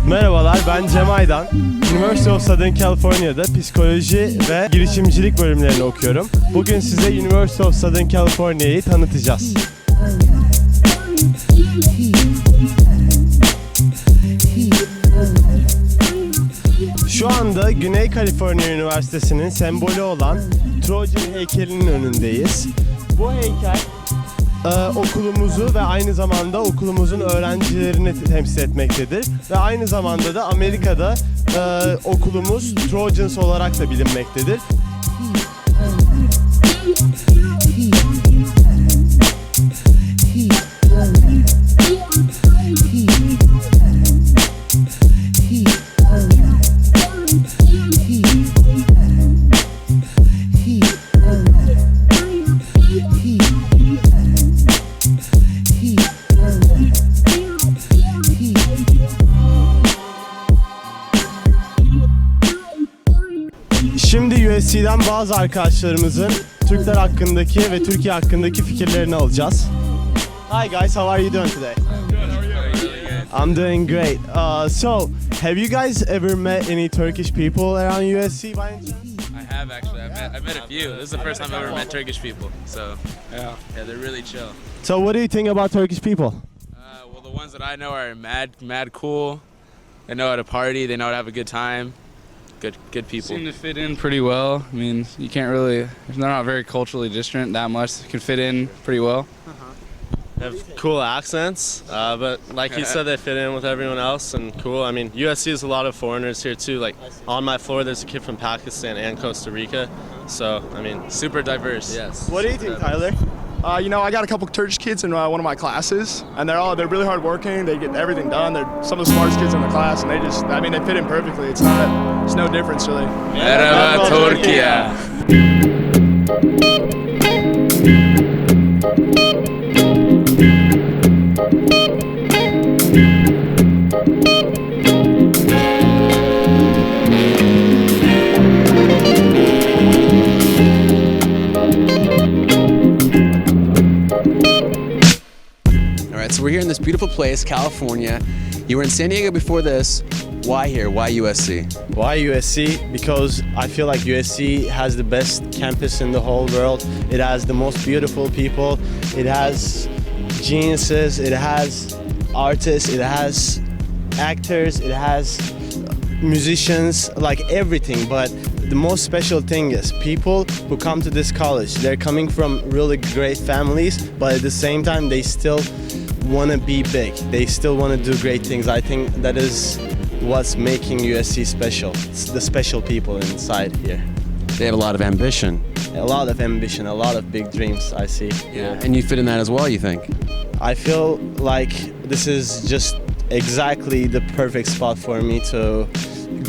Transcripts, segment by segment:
Merhabalar, ben Cem Aydan. University of Southern California'da psikoloji ve girişimcilik bölümlerini okuyorum. Bugün size University of Southern California'yı tanıtacağız. Şu anda Güney Kaliforniya Üniversitesi'nin sembolü olan Trojan heykelinin önündeyiz. Bu heykel okulumuzu ve aynı zamanda okulumuzun öğrencilerini temsil etmektedir. Ve aynı zamanda da Amerika'da okulumuz Trojans olarak da bilinmektedir. Şimdi USC'den bazı arkadaşlarımızın Türkler hakkındaki ve Türkiye hakkındaki fikirlerini alacağız. Hi guys, how are you doing today? Good, how are you? I'm doing great. So, have you guys ever met any Turkish people around USC by any chance? I have actually. I met a few. This is the first time I've ever met Turkish people. So yeah, they're really chill. So, what do you think about Turkish people? Well, the ones that I know are mad cool. They know how to party. They know how to have a good time. Good people. Seem to fit in pretty well. I mean, you can't really. They're not very culturally distant that much. They can fit in pretty well. They have cool accents, but like he said, they fit in with everyone else and cool. I mean, USC has a lot of foreigners here too. Like on my floor, there's a kid from Pakistan and Costa Rica. So, I mean, Super diverse. yes. What do you think, Tyler? You know, I got a couple Turkish kids in one of my classes, and they're really hardworking. They get everything done. They're some of the smartest kids in the class, and they fit in perfectly. It's no difference really. Merhaba Türkiye. So we're here in this beautiful place, California. You were in San Diego before this. Why here? Why USC? Why USC? Because I feel like USC has the best campus in the whole world. It has the most beautiful people. It has geniuses. It has artists. It has actors. It has musicians, like everything. But the most special thing is people who come to this college. They're coming from really great families, but at the same time, they still want to be big. They still want to do great things. I think that is what's making USC special. It's the special people inside here. They have a lot of ambition. A lot of ambition, a lot of big dreams I see. Yeah. And you fit in that as well, you think? I feel like this is just exactly the perfect spot for me to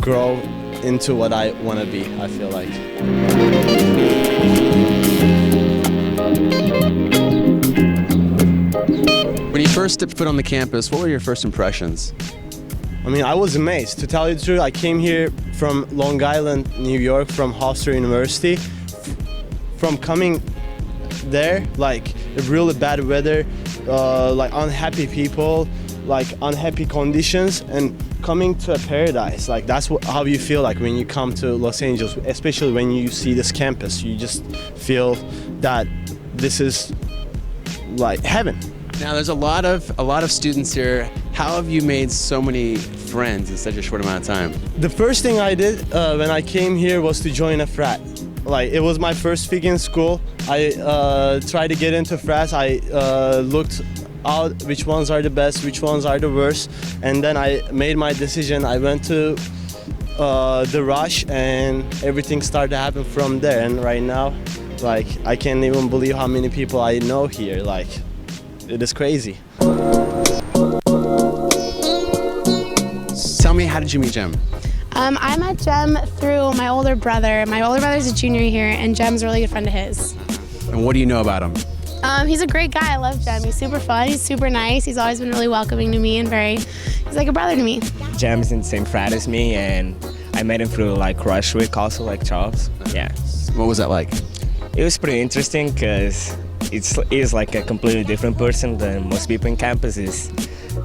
grow into what I want to be, I feel like. When you first stepped foot on the campus, what were your first impressions? I mean, I was amazed. To tell you the truth, I came here from Long Island, New York, from Hofstra University. From coming there, like really bad weather, like unhappy people, like unhappy conditions, and coming to a paradise. Like that's how you feel like when you come to Los Angeles, especially when you see this campus. You just feel that this is like heaven. Now, there's a lot of students here. How have you made so many friends in such a short amount of time? The first thing I did when I came here was to join a frat. Like, it was my first week in school. I tried to get into frats. I looked out which ones are the best, which ones are the worst, and then I made my decision. I went to the Rush, and everything started to happen from there. And right now, like, I can't even believe how many people I know here. Like, it is crazy. Tell me, how did you meet Cem? I met Cem through my older brother. My older brother's a junior here, and Cem's a really good friend of his. And what do you know about him? He's a great guy. I love Cem. He's super fun. He's super nice. He's always been really welcoming to me and he's like a brother to me. Cem's in the same frat as me, and I met him through like Rush Week also, like Charles. Yeah. What was that like? It was pretty interesting because he's like a completely different person than most people in campus.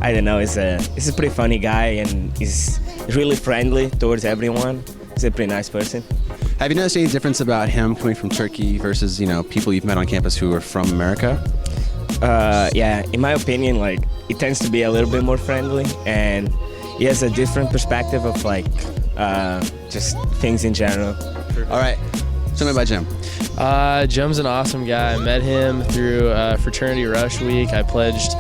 I don't know, he's a pretty funny guy, and he's really friendly towards everyone. He's a pretty nice person. Have you noticed any difference about him coming from Turkey versus, people you've met on campus who are from America? Yeah, in my opinion, like, he tends to be a little bit more friendly, and he has a different perspective of like just things in general. All right, tell me about Cem. Cem's an awesome guy. I met him through Fraternity Rush Week. I pledged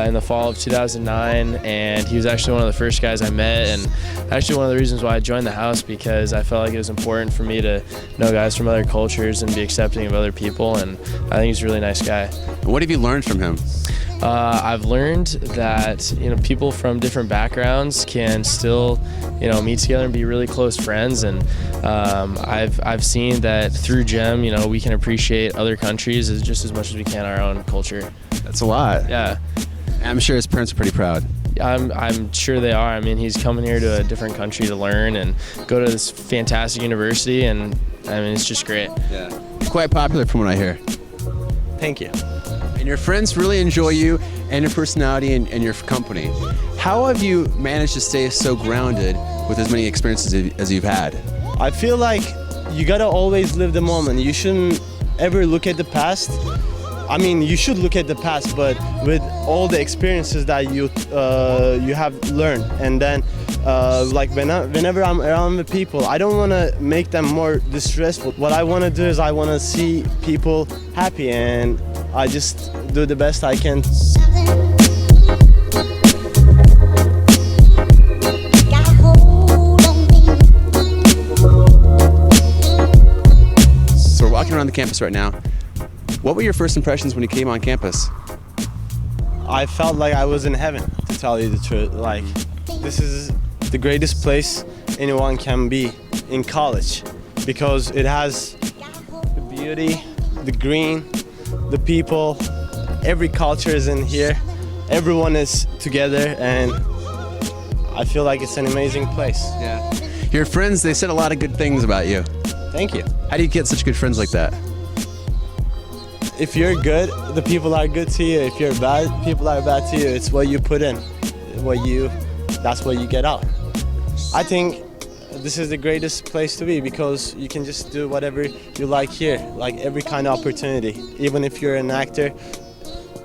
in the fall of 2009, and he was actually one of the first guys I met, and actually one of the reasons why I joined the house, because I felt like it was important for me to know guys from other cultures and be accepting of other people, and I think he's a really nice guy. What have you learned from him? I've learned that people from different backgrounds can still meet together and be really close friends, and I've seen that through Cem we can appreciate other countries just as much as we can our own culture. That's a lot. Yeah. I'm sure his parents are pretty proud. I'm sure they are. I mean, he's coming here to a different country to learn and go to this fantastic university, and I mean, it's just great. Yeah. You're quite popular from what I hear. Thank you. And your friends really enjoy you and your personality and your company. How have you managed to stay so grounded with as many experiences as you've had? I feel like you gotta always live the moment. You shouldn't ever look at the past. I mean, you should look at the past, but with all the experiences that you have learned, and then like whenever I'm around the people, I don't want to make them more distressful. What I want to do is I want to see people happy, and I just do the best I can. So we're walking around the campus right now. What were your first impressions when you came on campus? I felt like I was in heaven, to tell you the truth. Like, this is the greatest place anyone can be in college, because it has the beauty, the green, the people, every culture is in here, everyone is together, and I feel like it's an amazing place. Yeah. Your friends, they said a lot of good things about you. Thank you. How do you get such good friends like that? If you're good, the people are good to you. If you're bad, people are bad to you. It's what you put in, that's what you get out. I think this is the greatest place to be, because you can just do whatever you like here, like every kind of opportunity. Even if you're an actor,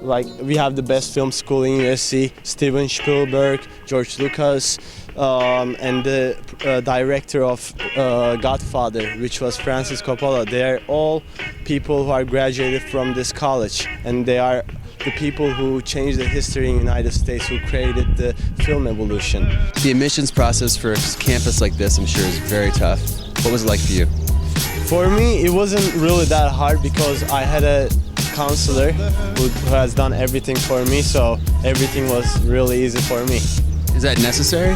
like we have the best film school in USC, Steven Spielberg, George Lucas, and the director of Godfather, which was Francis Coppola. They are all people who are graduated from this college, and they are the people who changed the history in the United States, who created the film evolution. The admissions process for a campus like this, I'm sure, is very tough. What was it like for you? For me, it wasn't really that hard, because I had a counselor who has done everything for me, so everything was really easy for me. Is that necessary?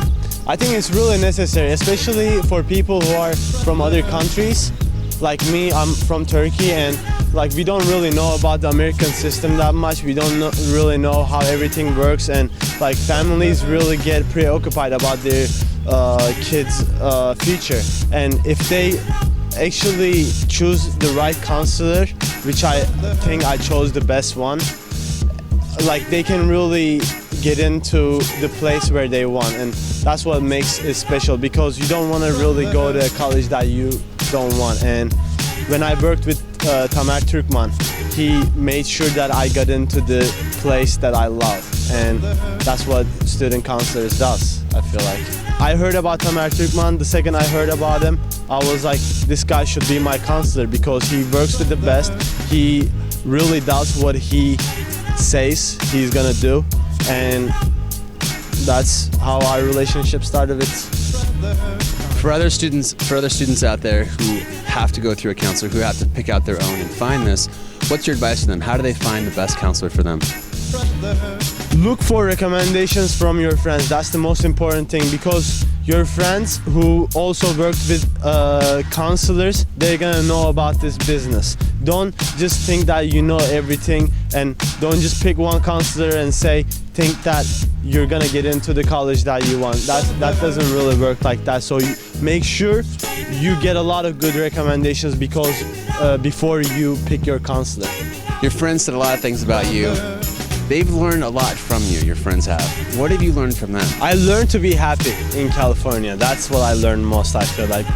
I think it's really necessary, especially for people who are from other countries. Like me, I'm from Turkey, and like we don't really know about the American system that much. We don't really know how everything works, and like families really get preoccupied about their kids' future. And if they actually choose the right counselor, which I think I chose the best one, like they can really get into the place where they want, and that's what makes it special, because you don't want to really go to a college that you don't want. And when I worked with Tamer Türkman. He made sure that I got into the place that I love, and that's what student counselors does, I feel like. I heard about Tamer Türkman. The second I heard about him, I was like, this guy should be my counselor because he works with the best. He really does what he says he's gonna do, and that's how our relationship started. For other students out there who have to go through a counselor, who have to pick out their own and find this, what's your advice to them? How do they find the best counselor for them? Look for recommendations from your friends. That's the most important thing, because your friends who also worked with counselors, they're gonna know about this business. Don't just think that you know everything, and don't just pick one counselor and think that you're gonna get into the college that you want. That doesn't really work like that. So make sure you get a lot of good recommendations because before you pick your counselor. Your friends said a lot of things about you. They've learned a lot from you, your friends have. What have you learned from them? I learned to be happy in California. That's what I learned most, I feel like.